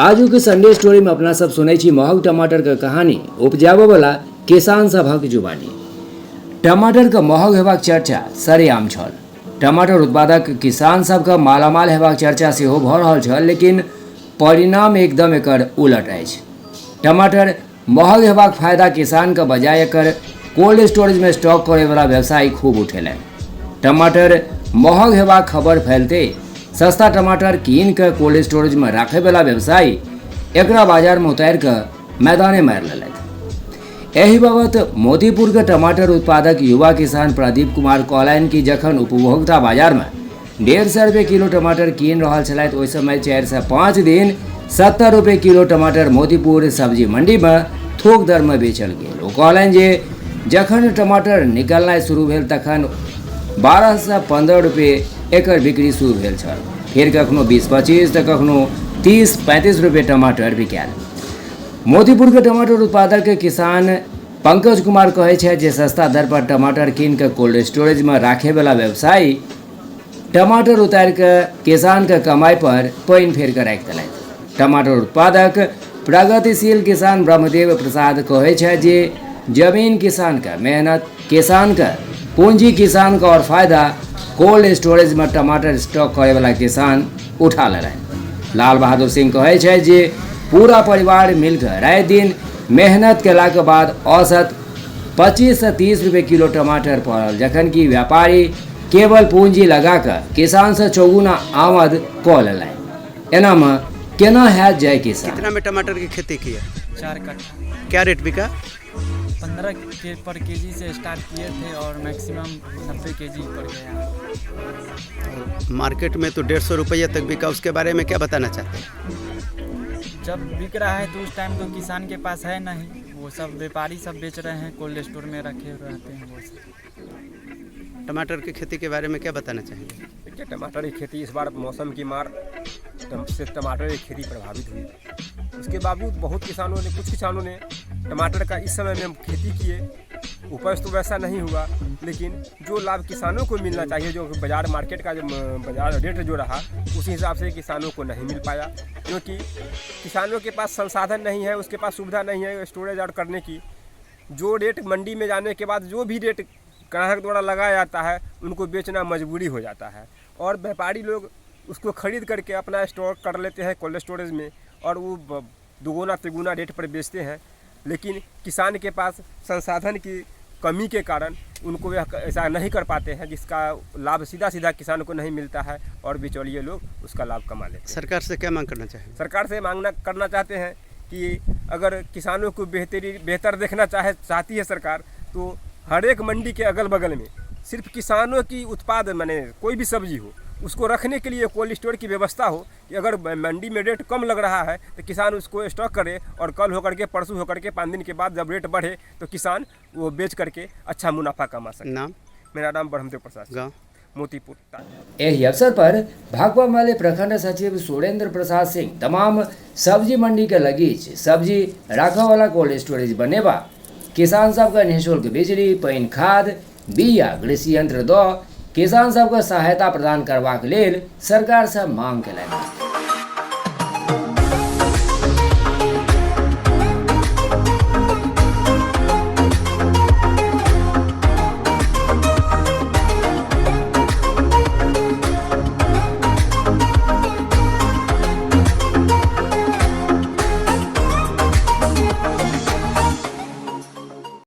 आजू के Sunday story में अपना सब सुनै छी महग टमाटर के कहानी उपजाबे वाला किसान सभक जुबानी। टमाटर के महग हेबाक चर्चा सरेआम छल। टमाटर उत्पादक किसान सबके मालामाल हेबाक चर्चा सेहो भऽ रहल छल, लेकिन परिणाम एकदम एकर उलट अछि। टमाटर महग हेबाक फायदा किसान के बजाय एकर कोल्ड स्टोरेज में स्टॉक करे वाला व्यवसायी खूब उठेलनि। टमाटर महग हेबाक खबर फैलते सस्ता टमाटर कीन के कोल्ड स्टोरेज में राखे वाला व्यवसायी एकरा बाजार में उतार के मैदाने मारि लेलथि। एहि बाबत मोतीपुर के टमाटर उत्पादक युवा किसान प्रदीप कुमार कहलनि कि जखन उपभोक्ता बाजार में 150 रुपये किलो टमाटर कीन रहल छलथि, ओहि समय 4 से 5 दिन 70 रुपये किलो टमाटर मोतीपुर सब्जी मंडी में थोक दर में बेचल गेल। ओ कहलनि जे जखन टमाटर निकलनाइ शुरू भेल तखन 12 से 15 रुपये एकर बिक्री शुरू भेल छल। फिर कखनो 20-25 तऽ कखनो 30-35 रुपये टमाटर बिकायल। मोतीपुर के टमाटर उत्पादक किसान पंकज कुमार कहै छै जे सस्ता दर पर टमाटर कीन के कोल्ड स्टोरेज में राखे वाला व्यवसायी टमाटर उतार के किसान के कमाई पर पानि फेर के राखि देलथि। टमाटर उत्पादक प्रगतिशील किसान ब्रह्मदेव प्रसाद कहै छै जे जमीन किसान का मेहनत, किसान का पूंजी, किसान का और फायदा कोल्ड स्टोरेज में टमाटर स्टॉक करे वाला किसान उठा लेलनि। लाल बहादुर सिंह कहै छै जे पूरा परिवार मिलकर रात दिन मेहनत केला के बाद औसत 25 से 30 रुपये किलो टमाटर पड़ल, जखन कि व्यापारी केवल पूंजी लगा कर किसान से चौगुना आमद कऽ लेलनि। एना में केना हैत जय किसान। कितना में टमाटर की खेती की है? 4 कट्ठा। क्या रेट बिका? 15 पर केजी से स्टार्ट किए थे और मैक्सिमम 90 केजी पर गया। मार्केट में तो 150 रुपये तक बिका, उसके बारे में क्या बताना चाहते हैं? जब बिक रहा है तो उस टाइम तो किसान के पास है नहीं, वो सब व्यापारी सब बेच रहे हैं, कोल्ड स्टोर में रखे रहते हैं वो सब। टमाटर की खेती के बारे में क्या बताना चाहेंगे? देखिए, टमाटर की खेती इस बार मौसम की मार से टमाटर की खेती प्रभावित हुई। उसके बावजूद बहुत किसानों ने, कुछ किसानों ने टमाटर का इस समय में खेती किए। उपज तो वैसा नहीं हुआ, लेकिन जो लाभ किसानों को मिलना चाहिए, जो बाजार मार्केट का जो बाजार रेट जो रहा, उस हिसाब से किसानों को नहीं मिल पाया, क्योंकि किसानों के पास संसाधन नहीं है, उसके पास सुविधा नहीं है स्टोरेज और करने की। जो रेट मंडी में जाने के बाद जो भी रेट ग्राहक द्वारा लगाया जाता है, उनको बेचना मजबूरी हो जाता है और व्यापारी लोग उसको खरीद करके अपना स्टॉक कर लेते हैं कोल्ड स्टोरेज में और वो दुगुना तिगुना रेट पर बेचते हैं। लेकिन किसान के पास संसाधन की कमी के कारण उनको ऐसा नहीं कर पाते हैं, जिसका लाभ सीधा किसान को नहीं मिलता है और बिचौलिए लोग उसका लाभ कमा लेते हैं। सरकार से क्या मांग करना चाहिए? सरकार से करना चाहते हैं कि अगर किसानों को बेहतर देखना चाहती है सरकार, तो हर एक मंडी के अगल बगल में सिर्फ किसानों की उत्पाद माने कोई भी सब्जी हो, उसको रखने के लिए कोल्ड स्टोर की व्यवस्था हो कि अगर मंडी में रेट कम लग रहा है तो किसान उसको स्टॉक करे और कल होकर के, परसों होकर के, 5 दिन के बाद जब रेट बढ़े तो किसान वो बेच करके अच्छा मुनाफा कमा सके। नाम? मेरा नाम ब्रह्मदेव प्रसाद, गाँव मोतीपुर। एहि अवसर पर भाकपा माले प्रखंड सचिव सुरेंद्र प्रसाद सिंह तमाम सब्जी मंडी के लगीच सब्जी राखऽ वाला कोल्ड स्टोरेज बनेबा, किसान सबके निःशुल्क बिजली, पानि, खाद, बिया, कृषि यंत्र दऽ किसान सबके सहायता प्रदान करबाक लेल सरकार से मांग केलनि।